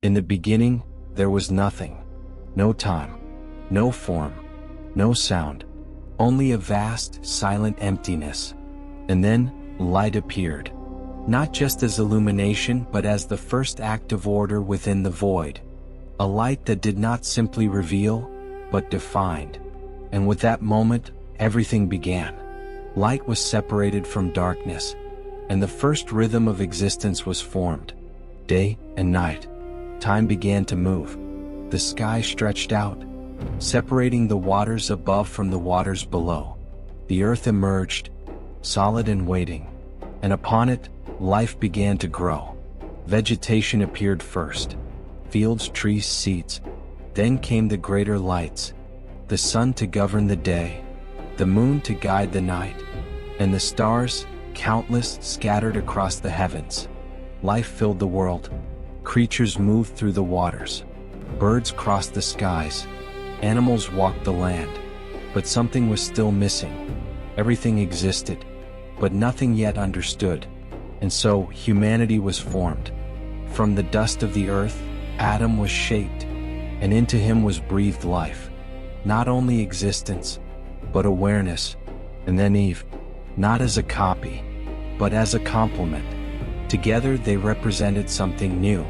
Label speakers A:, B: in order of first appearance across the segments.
A: In the beginning, there was nothing. No time, no form, no sound, only a vast, silent emptiness. And then, light appeared. Not just as illumination, but as the first act of order within the void. A light that did not simply reveal, but defined. And with that moment, everything began. Light was separated from darkness, and the first rhythm of existence was formed. Day and night. Time began to move. The sky stretched out, separating the waters above from the waters below. The earth emerged, solid and waiting, and upon it, life began to grow. Vegetation appeared first. Fields, trees, seeds. Then came the greater lights. The sun to govern the day, the moon to guide the night, and the stars, countless, scattered across the heavens. Life filled the world. Creatures moved through the waters. Birds crossed the skies. Animals walked the land. But something was still missing. Everything existed, but nothing yet understood. And so, humanity was formed. From the dust of the earth, Adam was shaped, and into him was breathed life. Not only existence, but awareness. And then Eve, not as a copy, but as a complement. Together they represented something new,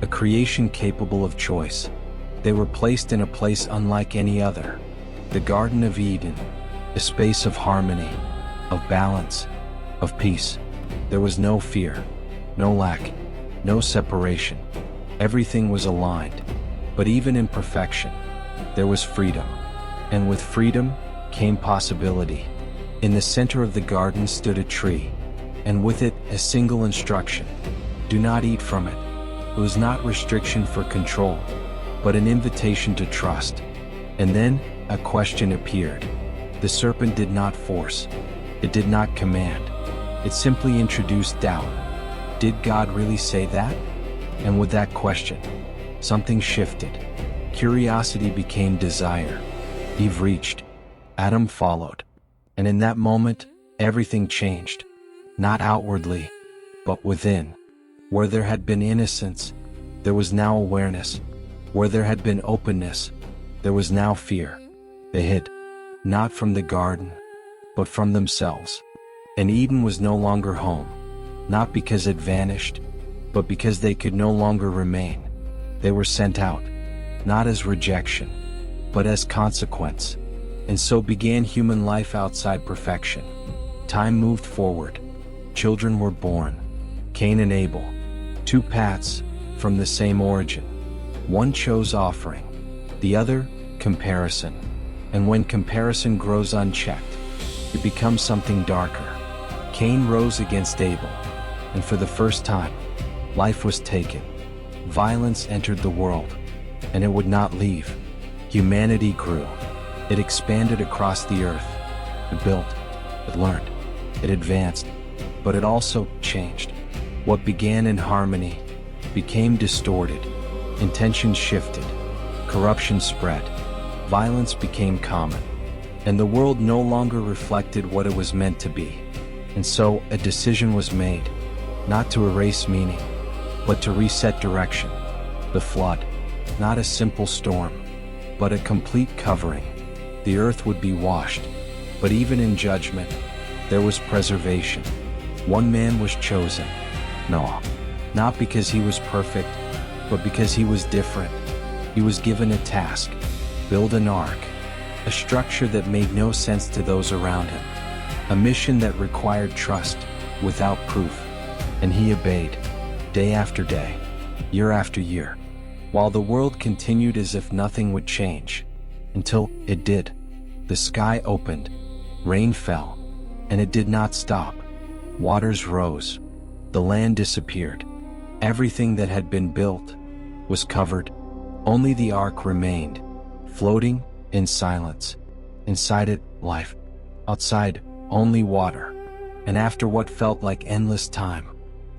A: a creation capable of choice. They were placed in a place unlike any other, the Garden of Eden, a space of harmony, of balance, of peace. There was no fear, no lack, no separation. Everything was aligned. But even in perfection, there was freedom. And with freedom came possibility. In the center of the garden stood a tree, and with it a single instruction: do not eat from it. It was not restriction for control, but an invitation to trust. And then a question appeared. The serpent did not force. It did not command. It simply introduced doubt. Did God really say that? And with that question, something shifted. Curiosity became desire. Eve reached. Adam followed. And in that moment, everything changed. Not outwardly, but within. Where there had been innocence, there was now awareness. Where there had been openness, there was now fear. They hid, not from the garden, but from themselves. And Eden was no longer home, not because it vanished, but because they could no longer remain. They were sent out, not as rejection, but as consequence. And so began human life outside perfection. Time moved forward. Children were born. Cain and Abel, two paths from the same origin. One chose offering, the other comparison. And when comparison grows unchecked, it becomes something darker. Cain rose against Abel, and for the first time, life was taken. Violence entered the world, and it would not leave. Humanity grew. It expanded across the earth. It built. It learned. It advanced. But it also changed. What began in harmony became distorted. Intention shifted. Corruption spread. Violence became common. And the world no longer reflected what it was meant to be. And so a decision was made, not to erase meaning, but to reset direction. The flood, not a simple storm, but a complete covering. The earth would be washed, but even in judgment, there was preservation. One man was chosen, Noah, not because he was perfect, but because he was different. He was given a task: build an ark, a structure that made no sense to those around him, a mission that required trust without proof. And he obeyed, day after day, year after year, while the world continued as if nothing would change, until it did. The sky opened, rain fell, and it did not stop. Waters rose, the land disappeared. Everything that had been built was covered. Only the ark remained, floating in silence. Inside it, life. Outside, only water. And after what felt like endless time,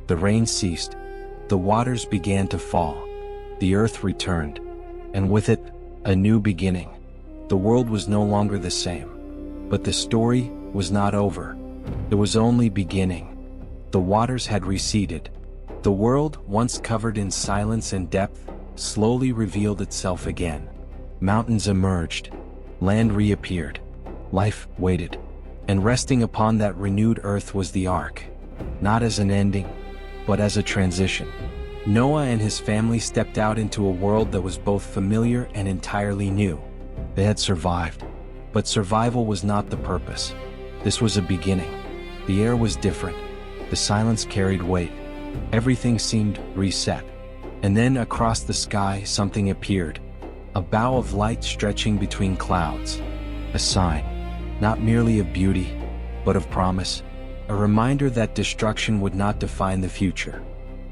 A: the rain ceased. The waters began to fall. The earth returned, and with it, a new beginning. The world was no longer the same. But the story was not over. It was only beginning. The waters had receded. The world, once covered in silence and depth, slowly revealed itself again. Mountains emerged, land reappeared, life waited, and resting upon that renewed earth was the ark, not as an ending, but as a transition. Noah and his family stepped out into a world that was both familiar and entirely new. They had survived, but survival was not the purpose. This was a beginning. The air was different, the silence carried weight. Everything seemed reset. And then across the sky something appeared, a bow of light stretching between clouds. A sign, not merely of beauty, but of promise. A reminder that destruction would not define the future,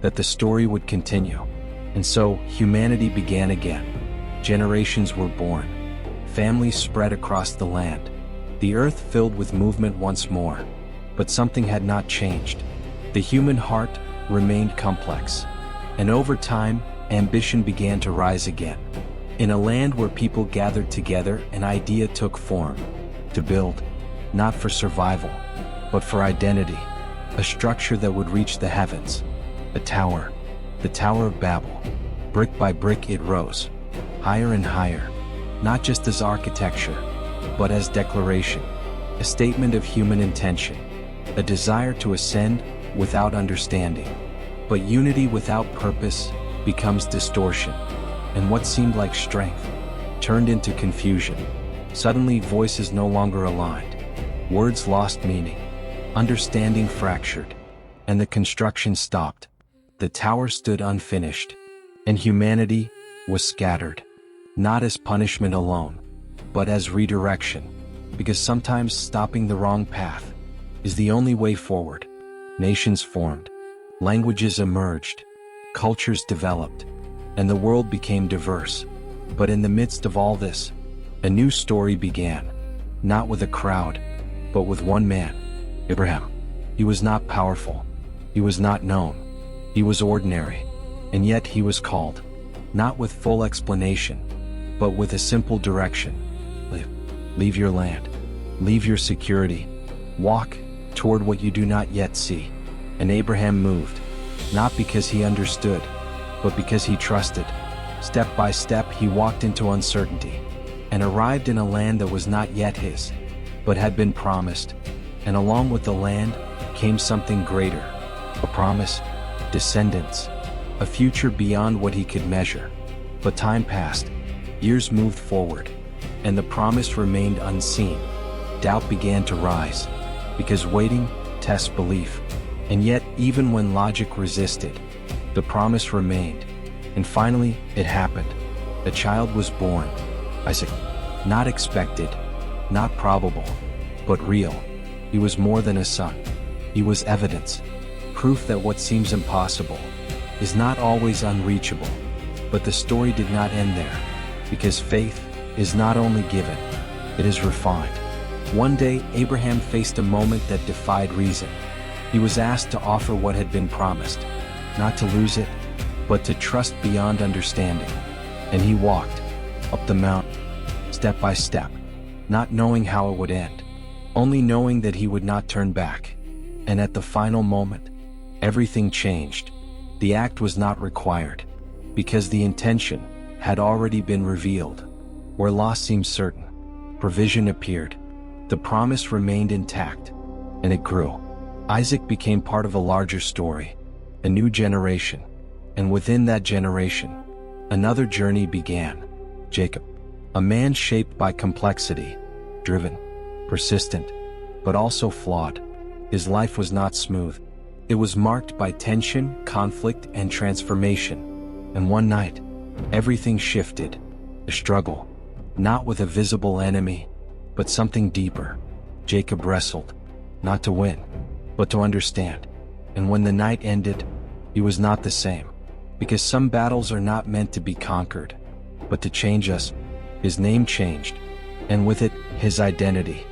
A: that the story would continue. And so humanity began again. Generations were born. Families spread across the land. The earth filled with movement once more. But something had not changed. The human heart remained complex. And over time, ambition began to rise again. In a land where people gathered together, an idea took form. To build, not for survival, but for identity. A structure that would reach the heavens. A tower, the Tower of Babel. Brick by brick it rose, higher and higher, not just as architecture, but as declaration, a statement of human intention, a desire to ascend without understanding. But unity without purpose becomes distortion, and what seemed like strength turned into confusion. Suddenly voices no longer aligned, words lost meaning, understanding fractured, and the construction stopped. The tower stood unfinished, and humanity was scattered, not as punishment alone, but as redirection, because sometimes stopping the wrong path is the only way forward. Nations formed, languages emerged, cultures developed, and the world became diverse. But in the midst of all this, a new story began, not with a crowd, but with one man, Abraham. He was not powerful, he was not known, he was ordinary, and yet he was called, not with full explanation, but with a simple direction. Leave your land, leave your security, walk toward what you do not yet see. And Abraham moved, not because he understood, but because he trusted. Step by step he walked into uncertainty, and arrived in a land that was not yet his, but had been promised. And along with the land came something greater, a promise, descendants, a future beyond what he could measure. But time passed, years moved forward, and the promise remained unseen. Doubt began to rise, because waiting tests belief. And yet, even when logic resisted, the promise remained. And finally, it happened. A child was born, Isaac. Not expected, not probable, but real. He was more than a son. He was evidence, proof that what seems impossible is not always unreachable. But the story did not end there, because faith is not only given, it is refined. One day, Abraham faced a moment that defied reason. He was asked to offer what had been promised, not to lose it, but to trust beyond understanding. And he walked up the mountain, step by step, not knowing how it would end, only knowing that he would not turn back. And at the final moment, everything changed. The act was not required, because the intention had already been revealed. Where loss seemed certain, provision appeared. The promise remained intact, and it grew. Isaac became part of a larger story, a new generation, and within that generation, another journey began. Jacob, a man shaped by complexity, driven, persistent, but also flawed. His life was not smooth. It was marked by tension, conflict, and transformation. And one night, everything shifted. A struggle, not with a visible enemy, but something deeper. Jacob wrestled, not to win, but to understand. And when the night ended, he was not the same. Because some battles are not meant to be conquered, but to change us. His name changed, and with it, his identity.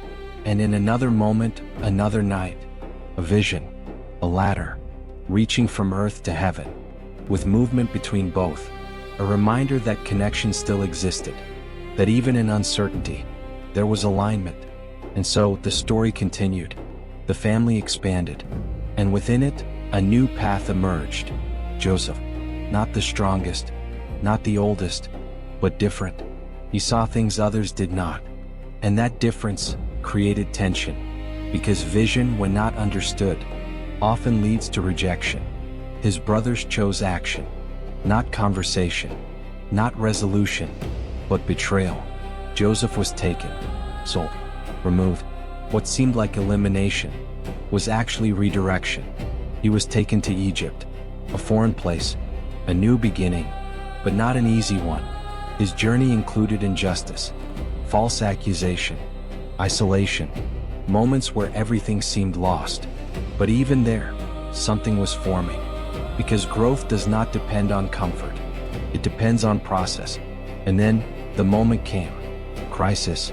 A: And in another moment, another night, a vision, a ladder, reaching from earth to heaven, with movement between both, a reminder that connection still existed, that even in uncertainty, there was alignment. And so the story continued. The family expanded, and within it, a new path emerged. Joseph, not the strongest, not the oldest, but different. He saw things others did not. And that difference created tension, because vision, when not understood, often leads to rejection. His brothers chose action, not conversation, not resolution, but betrayal. Joseph was taken, sold, removed. What seemed like elimination was actually redirection. He was taken to Egypt, a foreign place, a new beginning, but not an easy one. His journey included injustice, false accusation, isolation, moments where everything seemed lost. But even there, something was forming, because growth does not depend on comfort. It depends on process. And then the moment came. Crisis,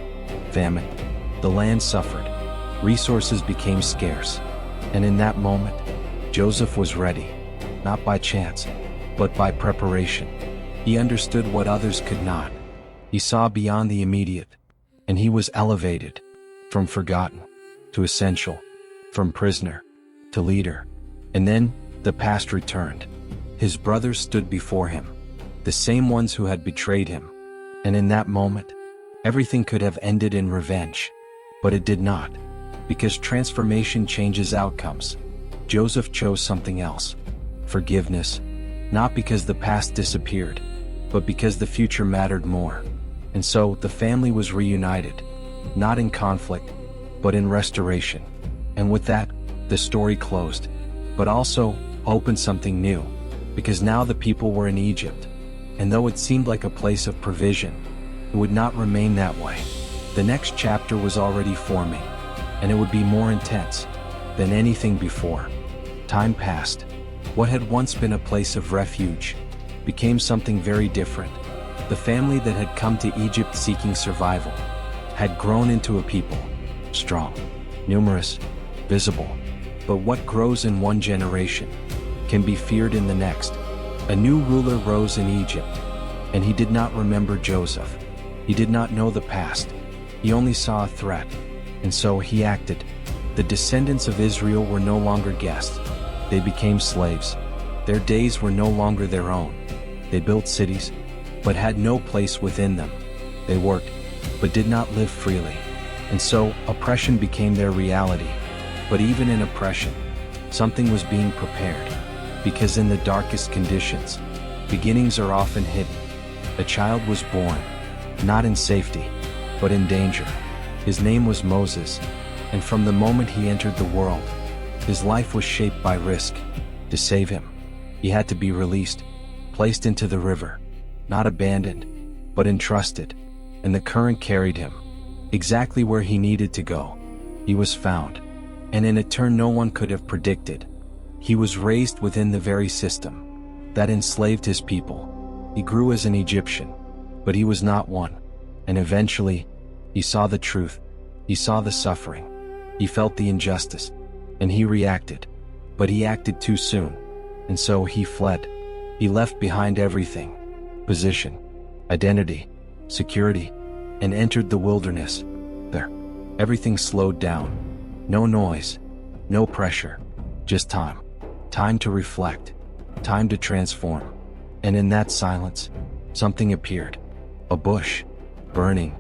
A: famine. The land suffered. Resources became scarce. And in that moment, Joseph was ready, not by chance, but by preparation. He understood what others could not. He saw beyond the immediate, and he was elevated, from forgotten to essential, from prisoner to leader. And then the past returned. His brothers stood before him, the same ones who had betrayed him. And in that moment, everything could have ended in revenge. But it did not, because transformation changes outcomes. Joseph chose something else. Forgiveness, not because the past disappeared, but because the future mattered more. And so the family was reunited, not in conflict, but in restoration. And with that, the story closed, but also opened something new, because now the people were in Egypt. And though it seemed like a place of provision, it would not remain that way. The next chapter was already forming, and it would be more intense than anything before. Time passed. What had once been a place of refuge became something very different. The family that had come to Egypt seeking survival had grown into a people, strong, numerous, visible. But what grows in one generation can be feared in the next. A new ruler rose in Egypt, and he did not remember Joseph. He did not know the past. He only saw a threat, and so he acted. The descendants of Israel were no longer guests. They became slaves. Their days were no longer their own. They built cities, but had no place within them. They worked, but did not live freely. And so, oppression became their reality. But even in oppression, something was being prepared. Because in the darkest conditions, beginnings are often hidden. A child was born, not in safety, but in danger. His name was Moses, and from the moment he entered the world, his life was shaped by risk. To save him, he had to be released, placed into the river, not abandoned, but entrusted, and the current carried him exactly where he needed to go. He was found, and in a turn no one could have predicted. He was raised within the very system that enslaved his people. He grew as an Egyptian, but he was not one. And eventually, he saw the truth. He saw the suffering. He felt the injustice, and he reacted. But he acted too soon, and so he fled. He left behind everything: position, identity, security, and entered the wilderness. There, everything slowed down. No noise, no pressure, just time. Time to reflect, time to transform. And in that silence, something appeared. A bush, burning,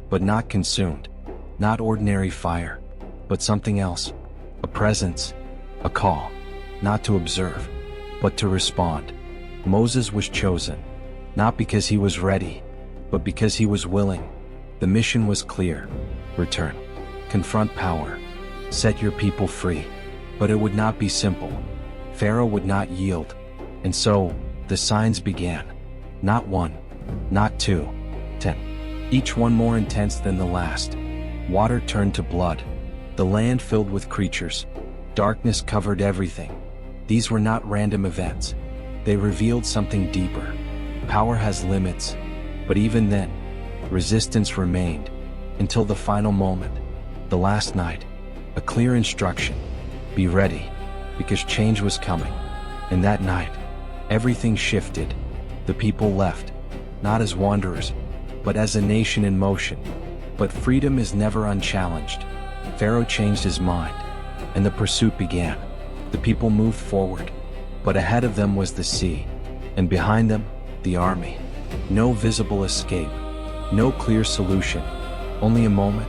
A: but not consumed. Not ordinary fire, but something else. A presence, a call, not to observe, but to respond. Moses was chosen, not because he was ready, but because he was willing. The mission was clear: return, confront power, set your people free. But it would not be simple. Pharaoh would not yield. And so, the signs began. Not one, not two, 10. Each one more intense than the last. Water turned to blood. The land filled with creatures. Darkness covered everything. These were not random events. They revealed something deeper. Power has limits, but even then, resistance remained, until the final moment, the last night. A clear instruction: be ready, because change was coming. And that night, everything shifted. The people left, not as wanderers, but as a nation in motion. But freedom is never unchallenged. Pharaoh changed his mind, and the pursuit began. The people moved forward, but ahead of them was the sea, and behind them, the army. No visible escape, no clear solution, only a moment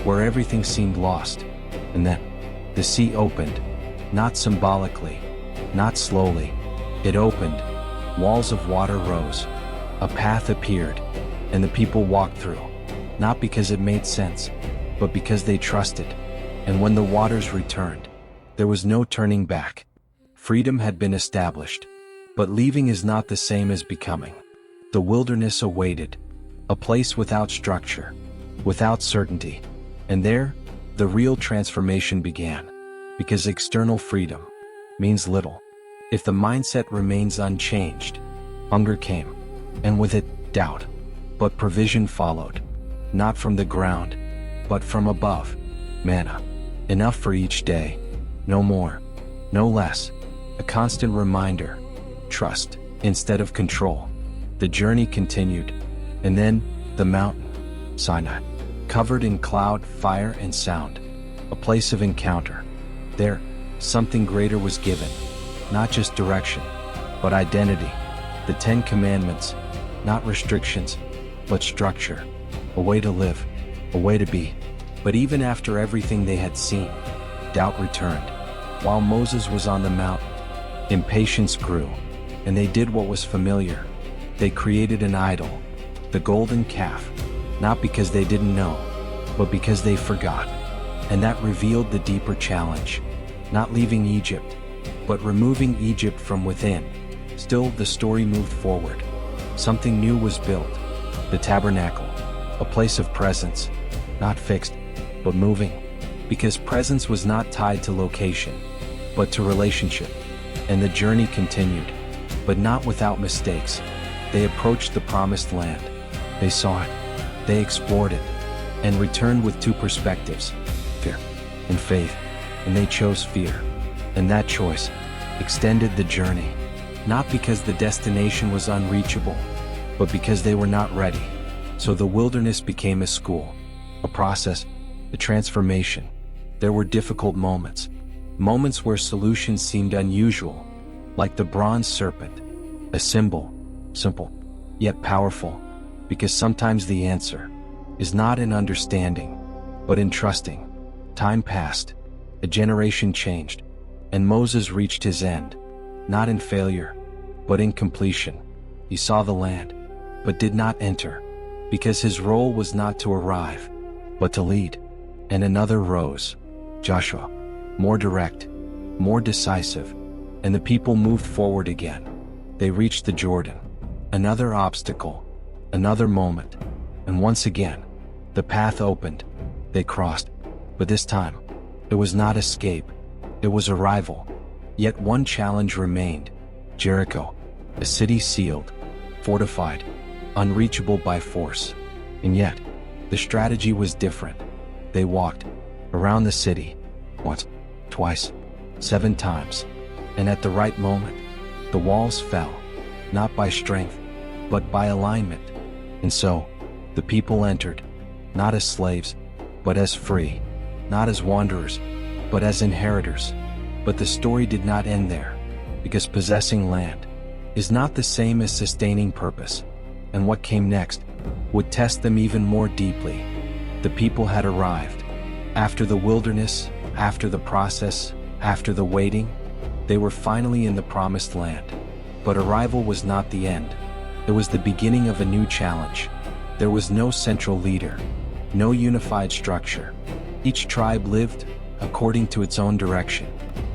A: where everything seemed lost. And then, the sea opened, not symbolically, not slowly. It opened, walls of water rose, a path appeared, and the people walked through, not because it made sense, but because they trusted. And when the waters returned, there was no turning back. Freedom had been established, but leaving is not the same as becoming. The wilderness awaited, a place without structure, without certainty. And there, the real transformation began, because external freedom means little if the mindset remains unchanged. Hunger came, and with it, doubt. But provision followed, not from the ground, but from above. Manna, enough for each day, no more, no less. A constant reminder, trust instead of control. The journey continued, and then the mountain, Sinai, covered in cloud, fire, and sound, a place of encounter. There, something greater was given, not just direction, but identity. The 10 Commandments, not restrictions, but structure, a way to live, a way to be. But even after everything they had seen, doubt returned. While Moses was on the mountain, impatience grew, and they did what was familiar. They created an idol, the golden calf, not because they didn't know, but because they forgot. And that revealed the deeper challenge, not leaving Egypt, but removing Egypt from within. Still, the story moved forward. Something new was built, the tabernacle, a place of presence, not fixed, but moving, because presence was not tied to location, but to relationship. And the journey continued, but not without mistakes. They approached the promised land. They saw it, they explored it, and returned with two perspectives, fear and faith, and they chose fear. And that choice extended the journey, not because the destination was unreachable, but because they were not ready. So the wilderness became a school, a process, a transformation. There were difficult moments, moments where solutions seemed unusual, like the bronze serpent, a symbol, simple, yet powerful, because sometimes the answer is not in understanding, but in trusting. Time passed, a generation changed, and Moses reached his end, not in failure, but in completion. He saw the land, but did not enter, because his role was not to arrive, but to lead. And another rose, Joshua, more direct, more decisive, and the people moved forward again. They reached the Jordan, another obstacle, another moment, and once again, the path opened. They crossed, but this time, it was not escape, it was arrival. Yet one challenge remained, Jericho, a city sealed, fortified, unreachable by force. And yet, the strategy was different. They walked around the city, once, twice, 7 times, and at the right moment, the walls fell, not by strength, but by alignment. And so, the people entered, not as slaves, but as free, not as wanderers, but as inheritors. But the story did not end there, because possessing land is not the same as sustaining purpose, and what came next would test them even more deeply. The people had arrived. After the wilderness, after the process, after the waiting, they were finally in the promised land. But arrival was not the end. It was the beginning of a new challenge. There was no central leader, no unified structure. Each tribe lived according to its own direction.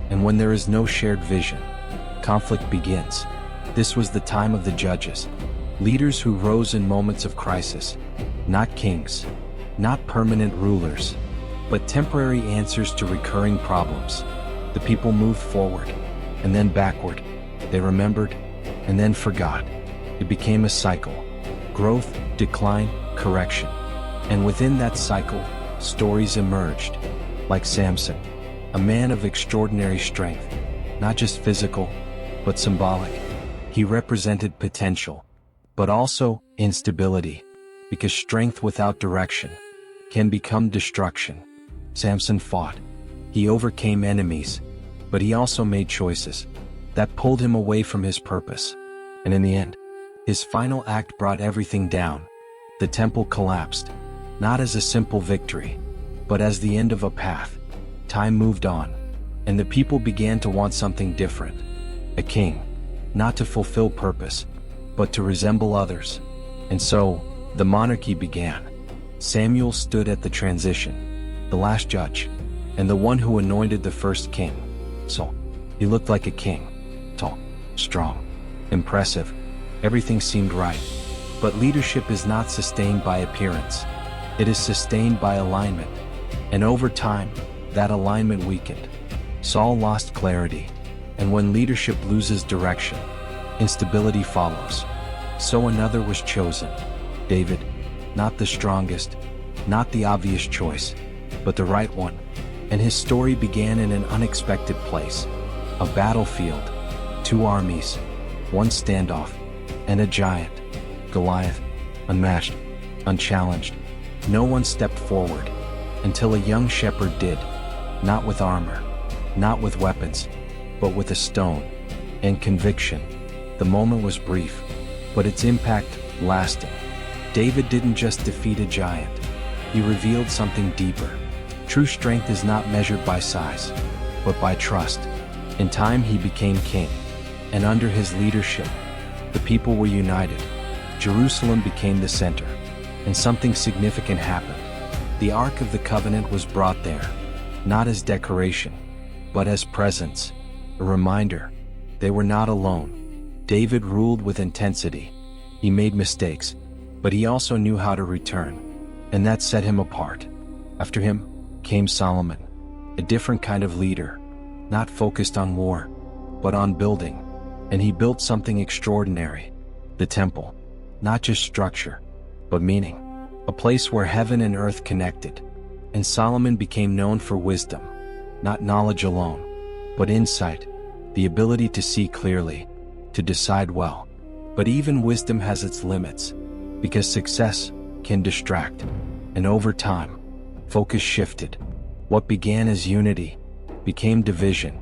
A: And when there is no shared vision, conflict begins. This was the time of the judges, leaders who rose in moments of crisis, not kings, not permanent rulers, but temporary answers to recurring problems. The people moved forward, and then backward. They remembered, and then forgot. It became a cycle: growth, decline, correction. And within that cycle, stories emerged, like Samson, a man of extraordinary strength, not just physical, but symbolic. He represented potential, but also instability, because strength without direction can become destruction. Samson fought. He overcame enemies. But he also made choices that pulled him away from his purpose. And in the end, his final act brought everything down. The temple collapsed, not as a simple victory, but as the end of a path. Time moved on, and the people began to want something different. A king, not to fulfill purpose, but to resemble others. And so, the monarchy began. Samuel stood at the transition, the last judge, and the one who anointed the first king. So, he looked like a king, tall, strong, impressive. Everything seemed right. But leadership is not sustained by appearance. It is sustained by alignment. And over time, that alignment weakened. Saul lost clarity. And when leadership loses direction, instability follows. So another was chosen. David, not the strongest, not the obvious choice, but the right one. And his story began in an unexpected place. A battlefield, 2 armies, 1 standoff, and a giant, Goliath, unmatched, unchallenged. No one stepped forward until a young shepherd did, not with armor, not with weapons, but with a stone and conviction. The moment was brief, but its impact lasting. David didn't just defeat a giant, he revealed something deeper. True strength is not measured by size, but by trust. In time he became king, and under his leadership, the people were united. Jerusalem became the center, and something significant happened. The Ark of the Covenant was brought there, not as decoration, but as presence, a reminder. They were not alone. David ruled with intensity. He made mistakes, but he also knew how to return, and that set him apart. After him came Solomon, a different kind of leader, not focused on war, but on building. And he built something extraordinary, the temple. Not just structure, but meaning. A place where heaven and earth connected. And Solomon became known for wisdom, not knowledge alone, but insight, the ability to see clearly, to decide well. But even wisdom has its limits, because success can distract. And over time, focus shifted. What began as unity became division.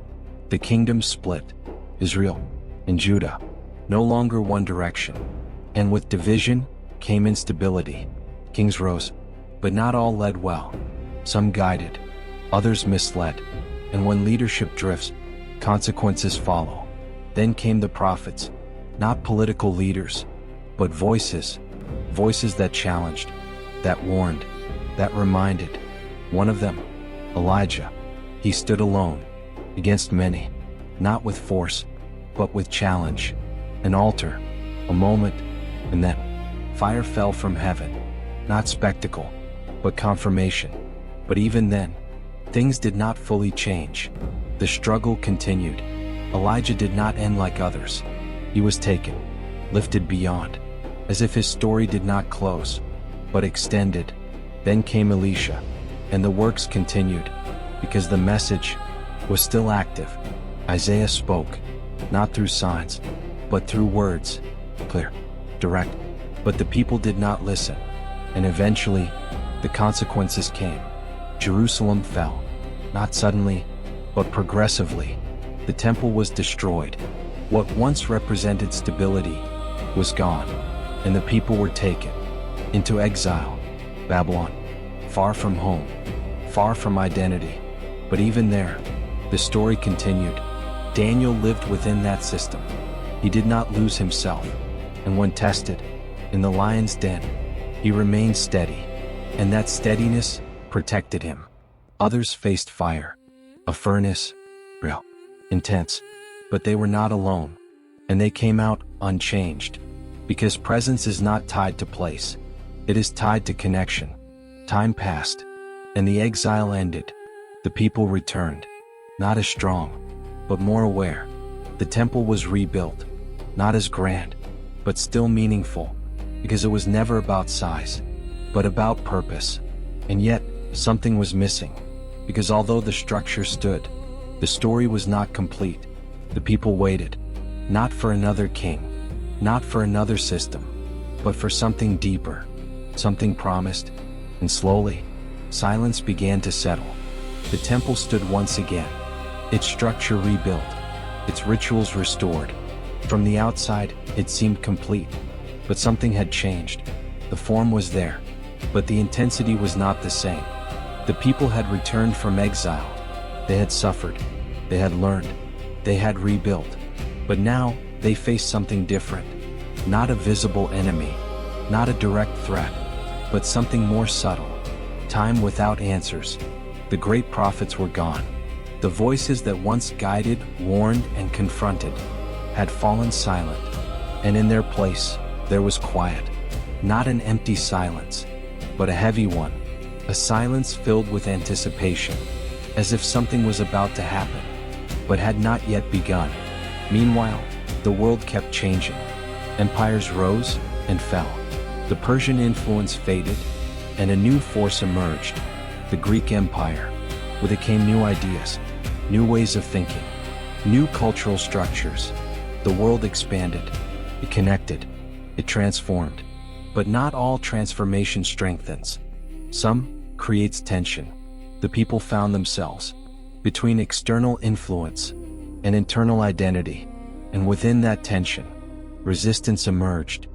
A: The kingdom split, Israel and Judah, no longer one direction. And with division came instability. Kings rose, but not all led well. Some guided, others misled. And when leadership drifts, consequences follow. Then came the prophets, not political leaders, but voices that challenged, that warned, that reminded. One of them, Elijah. He stood alone, against many, not with force, but with challenge. An altar, a moment, and then fire fell from heaven. Not spectacle, but confirmation. But even then, things did not fully change. The struggle continued. Elijah did not end like others. He was taken, lifted beyond, as if his story did not close, but extended. Then came Elisha, and the works continued, because the message was still active. Isaiah spoke, not through signs, but through words, clear, direct. But the people did not listen, and eventually, the consequences came. Jerusalem fell, not suddenly, but progressively. The temple was destroyed. What once represented stability was gone, and the people were taken into exile, Babylon, far from home, far from identity. But even there, the story continued. Daniel lived within that system. He did not lose himself, and when tested, in the lion's den, he remained steady, and that steadiness protected him. Others faced fire, a furnace, real, intense, but they were not alone, and they came out unchanged, because presence is not tied to place, it is tied to connection. Time passed, and the exile ended. The people returned, not as strong, but more aware. The temple was rebuilt, not as grand, but still meaningful, because it was never about size, but about purpose. And yet, something was missing, because although the structure stood, the story was not complete. The people waited, not for another king, not for another system, but for something deeper, something promised. And slowly, silence began to settle. The temple stood once again, its structure rebuilt, its rituals restored. From the outside, it seemed complete, but something had changed. The form was there, but the intensity was not the same. The people had returned from exile. They had suffered. They had learned. They had rebuilt. But now, they faced something different. Not a visible enemy, not a direct threat, but something more subtle. Time without answers. The great prophets were gone. The voices that once guided, warned, and confronted had fallen silent, and in their place, there was quiet. Not an empty silence, but a heavy one. A silence filled with anticipation, as if something was about to happen, but had not yet begun. Meanwhile, the world kept changing. Empires rose and fell. The Persian influence faded, and a new force emerged, the Greek Empire. With it came new ideas, new ways of thinking, new cultural structures. The world expanded, it connected, it transformed. But not all transformation strengthens. Some creates tension. The people found themselves between external influence and internal identity, and within that tension, resistance emerged.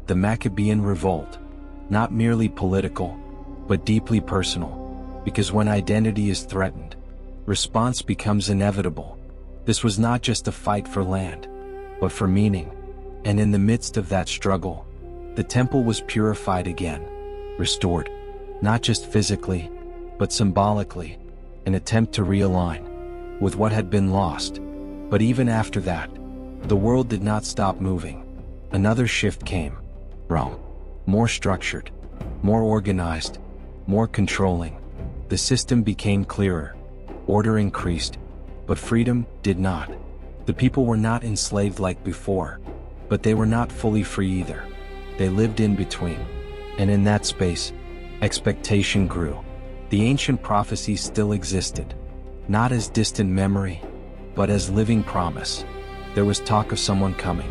A: The Maccabean revolt, not merely political, but deeply personal, because when identity is threatened, response becomes inevitable. This was not just a fight for land, but for meaning, and in the midst of that struggle, the temple was purified again, restored, not just physically, but symbolically, an attempt to realign with what had been lost. But even after that, the world did not stop moving. Another shift came. Rome. More structured, more organized, more controlling. The system became clearer. Order increased, but freedom did not. The people were not enslaved like before, but they were not fully free either. They lived in between. And in that space, expectation grew. The ancient prophecies still existed, not as distant memory, but as living promise. There was talk of someone coming,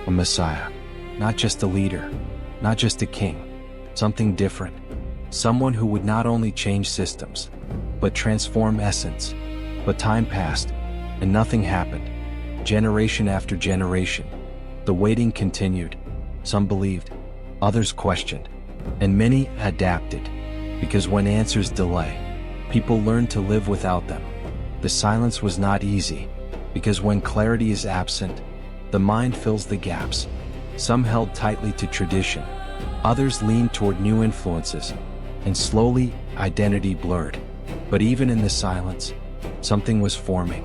A: a Messiah, not just a leader, not just a king, something different, someone who would not only change systems, but transform essence. But time passed, and nothing happened. Generation after generation, the waiting continued. Some believed, others questioned, and many adapted, because when answers delay, people learn to live without them. The silence was not easy, because when clarity is absent, the mind fills the gaps. Some held tightly to tradition, others leaned toward new influences, and slowly, identity blurred. But even in the silence, something was forming.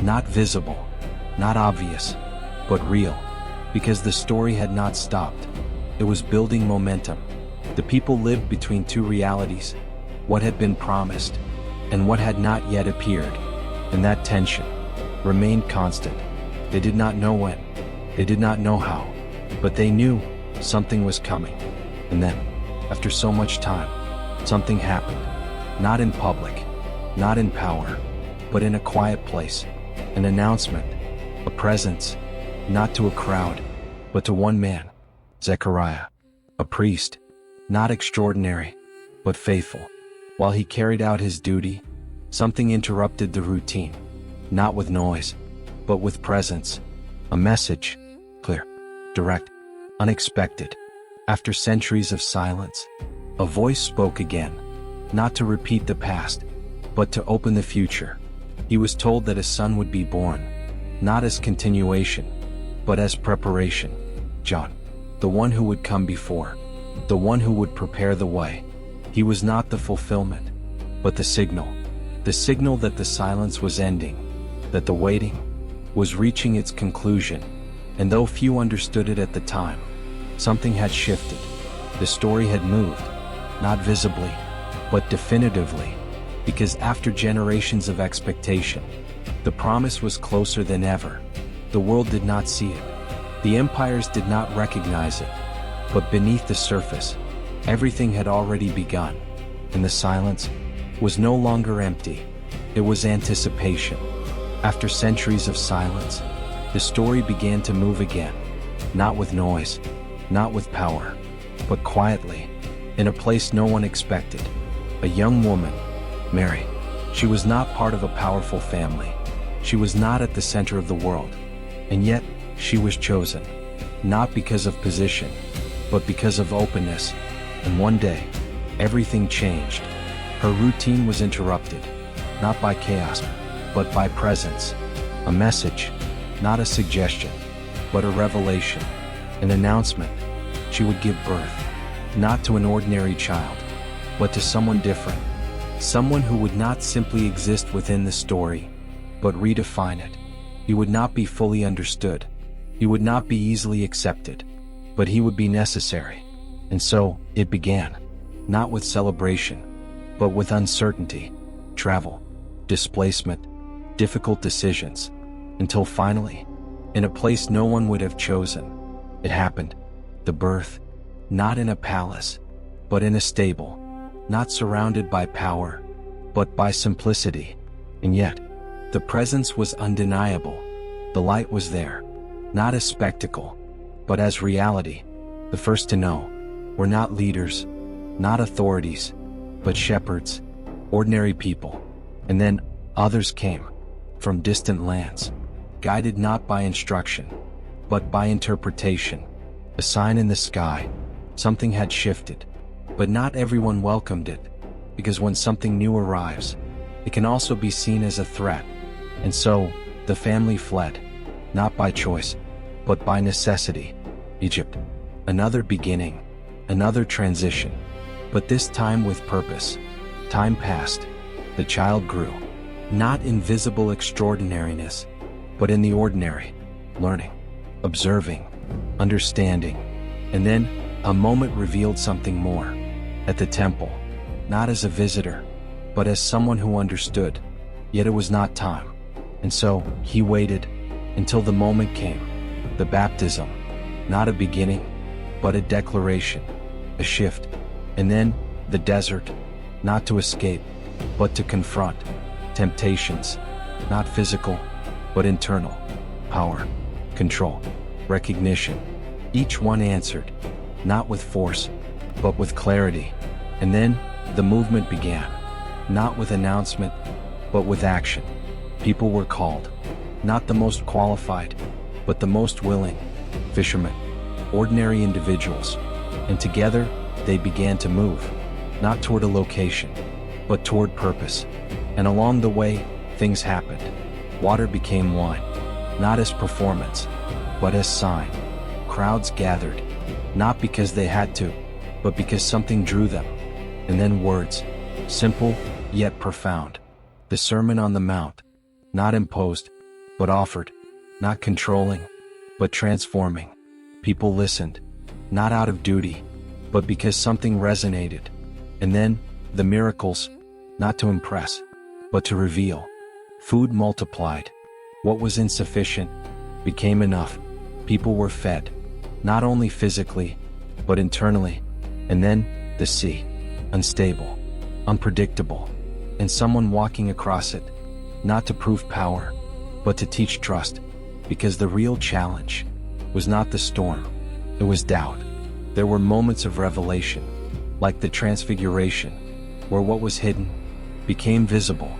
A: Not visible, not obvious, but real, because the story had not stopped. It was building momentum. The people lived between two realities, what had been promised, and what had not yet appeared, and that tension remained constant. They did not know when, they did not know how, but they knew something was coming. And then, after so much time, something happened. Not in public, not in power, but in a quiet place. An announcement, a presence, not to a crowd, but to one man, Zechariah, a priest, not extraordinary, but faithful. While he carried out his duty, something interrupted the routine, not with noise, but with presence. A message, clear, direct, unexpected. After centuries of silence, a voice spoke again, not to repeat the past, but to open the future. He was told that a son would be born, not as continuation, but as preparation. John, the one who would come before, the one who would prepare the way. He was not the fulfillment, but the signal that the silence was ending, that the waiting was reaching its conclusion. And though few understood it at the time, something had shifted. The story had moved, not visibly, but definitively, because after generations of expectation, the promise was closer than ever. The world did not see it. The empires did not recognize it. But beneath the surface, everything had already begun, and the silence was no longer empty. It was anticipation. After centuries of silence, the story began to move again, not with noise, not with power, but quietly, in a place no one expected. A young woman, Mary. She was not part of a powerful family. She was not at the center of the world, and yet she was chosen, not because of position, but because of openness. And one day, everything changed. Her routine was interrupted, not by chaos, but by presence. A message, not a suggestion, but a revelation, an announcement. She would give birth, not to an ordinary child, but to someone different, someone who would not simply exist within the story, but redefine it. He would not be fully understood, he would not be easily accepted, but he would be necessary. And so, it began, not with celebration, but with uncertainty, travel, displacement, difficult decisions, until finally, in a place no one would have chosen, it happened. The birth, not in a palace, but in a stable, not surrounded by power, but by simplicity. And yet, the presence was undeniable. The light was there, not as spectacle, but as reality. The first to know were not leaders, not authorities, but shepherds, ordinary people. And then others came, from distant lands, guided not by instruction, but by interpretation. A sign in the sky, something had shifted, but not everyone welcomed it, because when something new arrives, it can also be seen as a threat. And so, the family fled, not by choice, but by necessity. Egypt, another beginning, another transition, but this time with purpose. Time passed, the child grew, not in visible extraordinariness, but in the ordinary, learning, observing, understanding. And then, a moment revealed something more. At the temple, not as a visitor, but as someone who understood, yet it was not time. And so, he waited, until the moment came, the baptism, not a beginning, but a declaration, a shift. And then, the desert, not to escape, but to confront, temptations, not physical, but internal, power, control, recognition. Each one answered, not with force, but with clarity. And then, the movement began, not with announcement, but with action. People were called, not the most qualified, but the most willing, fishermen, ordinary individuals. And together, they began to move, not toward a location, but toward purpose. And along the way, things happened. Water became wine, not as performance, but as sign. Crowds gathered, not because they had to, but because something drew them. And then words, simple yet profound. The Sermon on the Mount, not imposed, but offered, not controlling, but transforming. People listened, not out of duty, but because something resonated. And then, the miracles, not to impress, but to reveal. Food multiplied. What was insufficient became enough. People were fed, not only physically, but internally. And then, the sea, unstable, unpredictable, and someone walking across it, not to prove power, but to teach trust, because the real challenge was not the storm, it was doubt. There were moments of revelation, like the Transfiguration, where what was hidden became visible,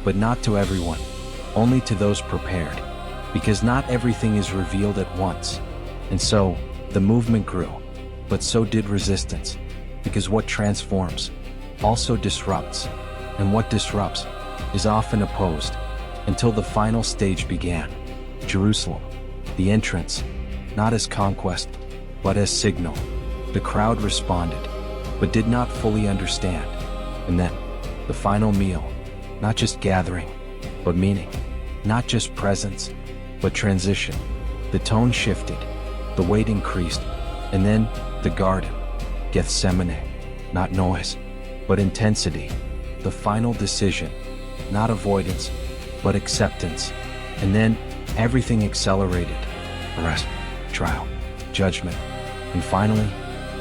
A: but not to everyone, only to those prepared, because not everything is revealed at once. And so, the movement grew, but so did resistance, because what transforms also disrupts, and what disrupts is often opposed, until the final stage began. Jerusalem, the entrance, not as conquest, but as signal. The crowd responded, but did not fully understand. And then, the final meal, not just gathering, but meaning, not just presence, but transition. The tone shifted, the weight increased, and then, the garden, Gethsemane, not noise, but intensity. The final decision, not avoidance, but acceptance. And then, everything accelerated. Arrest, trial, judgment, and finally,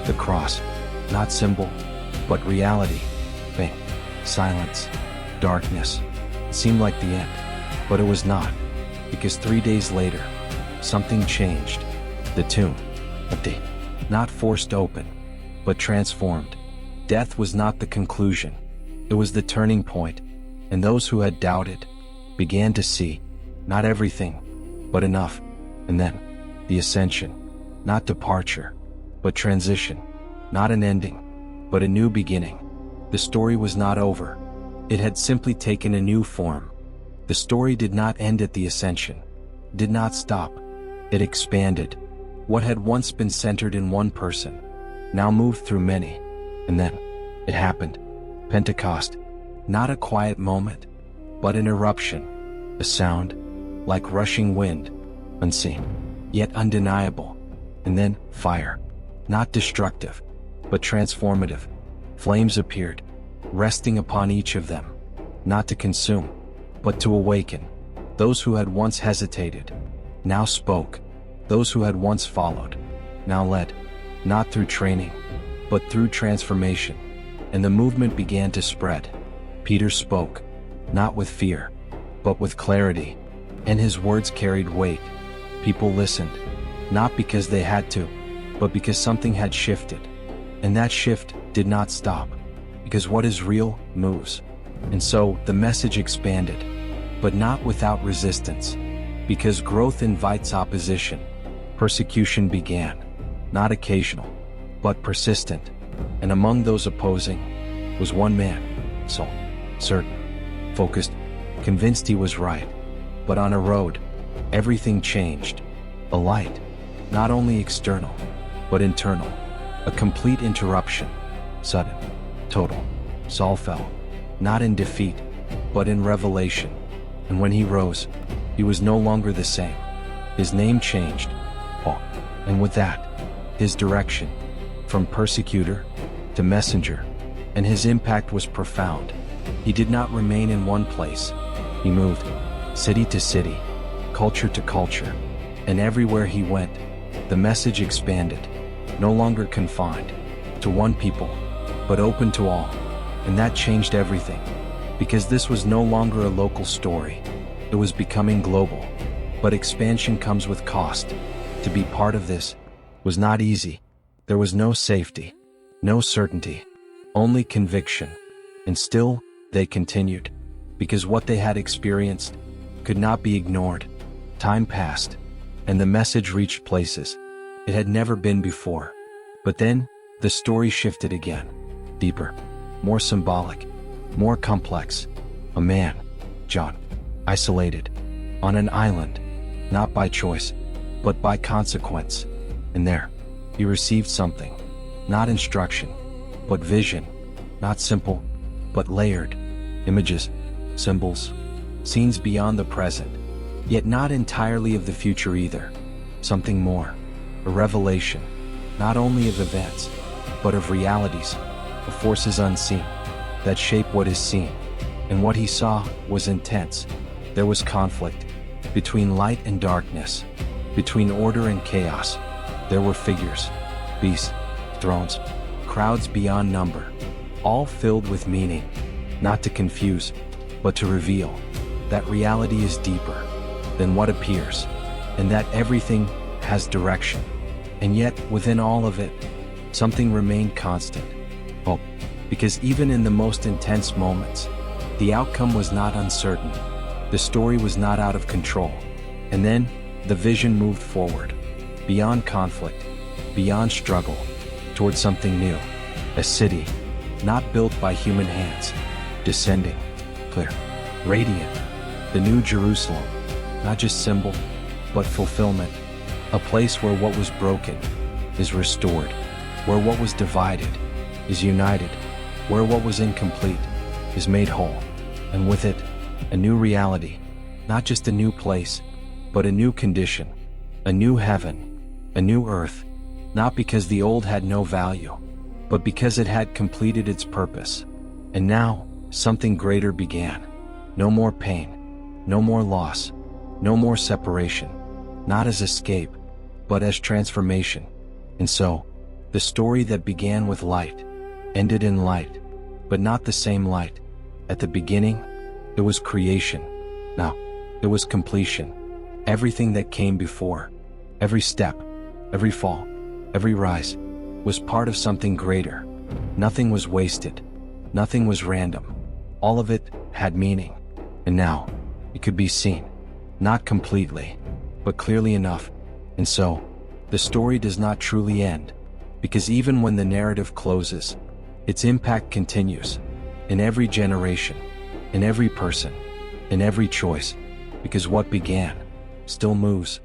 A: the cross, not symbol, but reality. Pain, silence, darkness. It seemed like the end, but it was not, because 3 days later, something changed. The tomb, empty, not forced open, but transformed. Death was not the conclusion, it was the turning point, and those who had doubted began to see. Not everything, but enough. And then, the ascension. Not departure, but transition. Not an ending, but a new beginning. The story was not over. It had simply taken a new form. The story did not end at the ascension. Did not stop. It expanded. What had once been centered in one person now moved through many. And then, it happened. Pentecost. Not a quiet moment, but an eruption. A sound, like rushing wind, unseen, yet undeniable. And then, fire. Not destructive, but transformative. Flames appeared, resting upon each of them, not to consume, but to awaken. Those who had once hesitated, now spoke. Those who had once followed, now led, not through training, but through transformation. And the movement began to spread. Peter spoke, not with fear, but with clarity, and his words carried weight. People listened, not because they had to, but because something had shifted. And that shift did not stop, because what is real moves. And so the message expanded, but not without resistance, because growth invites opposition. Persecution began, not occasional, but persistent. And among those opposing was one man, Saul, certain, focused, convinced he was right. But on a road, everything changed. A light, not only external, but internal. A complete interruption, sudden, total. Saul fell, not in defeat, but in revelation. And when he rose, he was no longer the same. His name changed, Paul, and with that, his direction, from persecutor to messenger, and his impact was profound. He did not remain in one place. He moved, city to city, culture to culture, and everywhere he went, the message expanded, no longer confined to one people, but open to all. And that changed everything, because this was no longer a local story. It was becoming global. But expansion comes with cost. To be part of this was not easy. There was no safety, no certainty, only conviction. And still, they continued, because what they had experienced could not be ignored. Time passed, and the message reached places it had never been before. But then, the story shifted again, deeper, more symbolic, more complex. A man, John, isolated, on an island, not by choice, but by consequence. And there, he received something, not instruction, but vision, not simple, but layered. Images, symbols, scenes beyond the present, yet not entirely of the future either. Something more, a revelation, not only of events, but of realities, of forces unseen, that shape what is seen. And what he saw was intense. There was conflict, between light and darkness, between order and chaos. There were figures, beasts, thrones, crowds beyond number, all filled with meaning, not to confuse, but to reveal that reality is deeper than what appears, and that everything has direction. And yet, within all of it, something remained constant: hope. Because even in the most intense moments, the outcome was not uncertain. The story was not out of control. And then, the vision moved forward, beyond conflict, beyond struggle, towards something new. A city, not built by human hands, descending, clear, radiant. The New Jerusalem, not just symbol, but fulfillment. A place where what was broken is restored, where what was divided is united, where what was incomplete is made whole. And with it, a new reality, not just a new place, but a new condition, a new heaven, a new earth, not because the old had no value, but because it had completed its purpose. And now, something greater began. No more pain, no more loss, no more separation, not as escape, but as transformation. And so, the story that began with light ended in light, but not the same light. At the beginning, it was creation. Now, it was completion. Everything that came before, every step, every fall, every rise, was part of something greater. Nothing was wasted. Nothing was random. All of it had meaning. And now, it could be seen. Not completely, but clearly enough. And so, the story does not truly end, because even when the narrative closes, its impact continues, in every generation, in every person, in every choice, because what began still moves.